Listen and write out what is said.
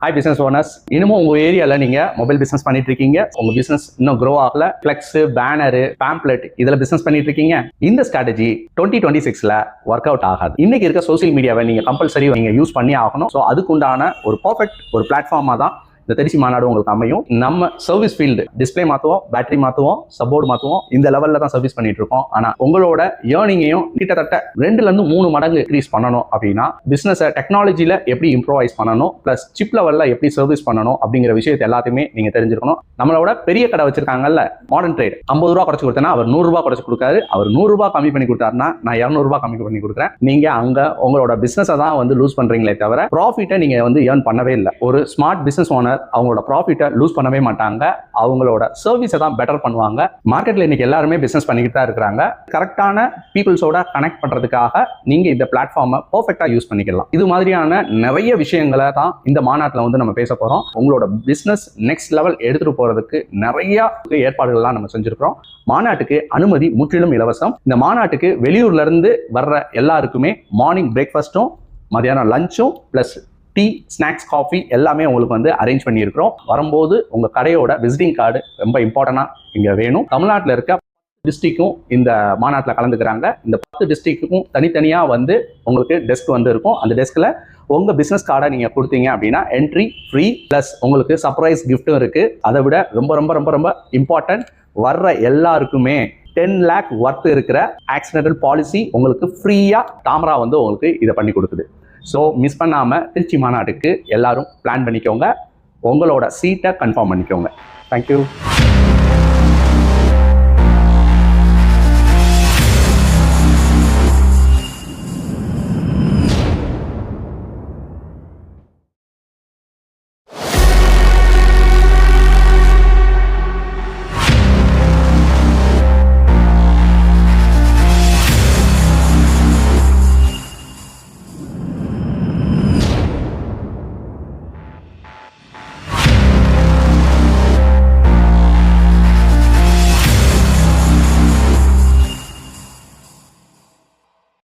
Hi business owners, இன்னமும் உங்க ஏரியால நீங்க மொபைல் பிசினஸ் பண்ணிட்டு இருக்கீங்க. உங்க பிசினஸ் இன்னும் க்ரோ ஆகல. ஃபிளெக்ஸ், பேனரு, பேம்ப்ளெட் இதுல பிசினஸ் பண்ணிட்டு இருக்கீங்க. இந்த ஸ்ட்ராட்டஜி 2026ல ஒர்க் அவுட் ஆகாது. இன்னைக்கு இருக்க சோசியல் மீடியாவை நீங்க கம்பல்சரி நீங்க யூஸ் பண்ணி ஆகணும். ஸோ அதுக்குண்டான ஒரு பர்ஃபெக்ட் ஒரு பிளாட்ஃபார்மா தான் இந்த திருச்சி மாநாடு உங்களுக்கு அமையும். நம்ம சர்வீஸ் ஃபீல்டு டிஸ்பிளே மாற்றுவோம், பேட்டரி மாற்றுவோம், சப்போர்ட் மாற்றுவோம், இந்த லெவலில் தான் சர்வீஸ் பண்ணிட்டு இருக்கோம். ஆனால் உங்களோட ஏர்னிங்கையும் கிட்டத்தட்ட 2-3 மடங்கு இன்க்ரீஸ் பண்ணணும் அப்படின்னா பிசினஸை டெக்னாலஜியில் எப்படி இம்ப்ரூவைஸ் பண்ணணும், பிளஸ் சிப் லெவலில் எப்படி சர்வீஸ் பண்ணணும் அப்படிங்கிற விஷயத்தை எல்லாத்தையுமே நீங்கள் தெரிஞ்சிருக்கணும். நம்மளோட பெரிய கடை வச்சிருக்காங்கல்ல, மாடர்ன் ட்ரேட், 50 ரூபா குறைச்சு கொடுத்தேன்னா அவர் 100 ரூபா குறைச்சு கொடுக்காரு. அவர் 100 ரூபா கம்மி பண்ணி கொடுத்தாருன்னா நான் 200 ரூபா கம்மி பண்ணி கொடுக்குறேன். நீங்க அங்க உங்களோட பிசினஸை தான் லூஸ் பண்றீங்களே தவிர ப்ராஃபிட்டை நீங்க ஏர்ன் பண்ணவே இல்லை. ஒரு ஸ்மார்ட் பிசினஸ் ஓனர் அவங்களோட ப்ராஃபிட்டை லூஸ் பண்ணவே மாட்டாங்க. அவங்களோட சர்வீஸை தான் பெட்டர் பண்ணுவாங்க. மார்க்கெட்ல இன்னைக்கு எல்லாருமே பிசினஸ் பண்ணிக்கிட்டு தான் இருக்கிறாங்க. கரெக்டான பீப்புள்ஸோட கனெக்ட் பண்றதுக்காக நீங்க இந்த பிளாட்ஃபார்மை பெர்ஃபெக்ட்டா யூஸ் பண்ணிக்கலாம். இது மாதிரியான நிறைய விஷயங்களை தான் இந்த மாநாட்டில் நம்ம பேச போறோம். உங்களோட பிசினஸ் நெக்ஸ்ட் லெவல் எடுத்துட்டு போறதுக்கு நிறைய ஏற்பாடுகள்லாம் நம்ம செஞ்சிருக்கிறோம். மாநாட்டுக்கு அனுமதி முற்றிலும் இலவசம். இந்த மாநாட்டுக்கு வெளியூர்ல இருந்து வர்ற எல்லாருக்குமே மார்னிங் பிரேக்ஃபாஸ்ட்டும் மதியானம் லஞ்சும் பிளஸ் டீ, ஸ்நாக்ஸ், காஃபி எல்லாமே உங்களுக்கு அரேஞ்ச் பண்ணியிருக்கிறோம். வரும்போது உங்க கடையோட விசிட்டிங் கார்டு ரொம்ப இம்பார்ட்டன்டா இங்க வேணும். தமிழ்நாட்டில் இருக்க டிஸ்ட்ரிக்டும் இந்த மாநாட்டில் கலந்துக்கிறாங்க. இந்த 10 டிஸ்ட்ரிக்ட்டுக்கும் தனித்தனியா உங்களுக்கு டெஸ்க் இருக்கும். அந்த டெஸ்க்ல உங்க பிசினஸ் கார்டை நீங்க கொடுத்தீங்க அப்படின்னா என்ட்ரி ஃப்ரீ, பிளஸ் உங்களுக்கு சர்ப்ரைஸ் கிஃப்ட்டும் இருக்கு. அதை விட ரொம்ப ரொம்ப ரொம்ப ரொம்ப இம்பார்ட்டன்ட், வர்ற எல்லாருக்குமே 10 lakh ஒர்த் இருக்கிற ஆக்சிடென்டல் பாலிசி உங்களுக்கு ஃப்ரீயா தாமரா உங்களுக்கு இதை பண்ணி கொடுக்குது. ஸோ மிஸ் பண்ணாம திருச்சி மாநாட்டுக்கு எல்லாரும் பிளான் பண்ணிக்கோங்க. உங்களோட சீட்டை கன்ஃபார்ம் பண்ணிக்கோங்க. தேங்க்யூ.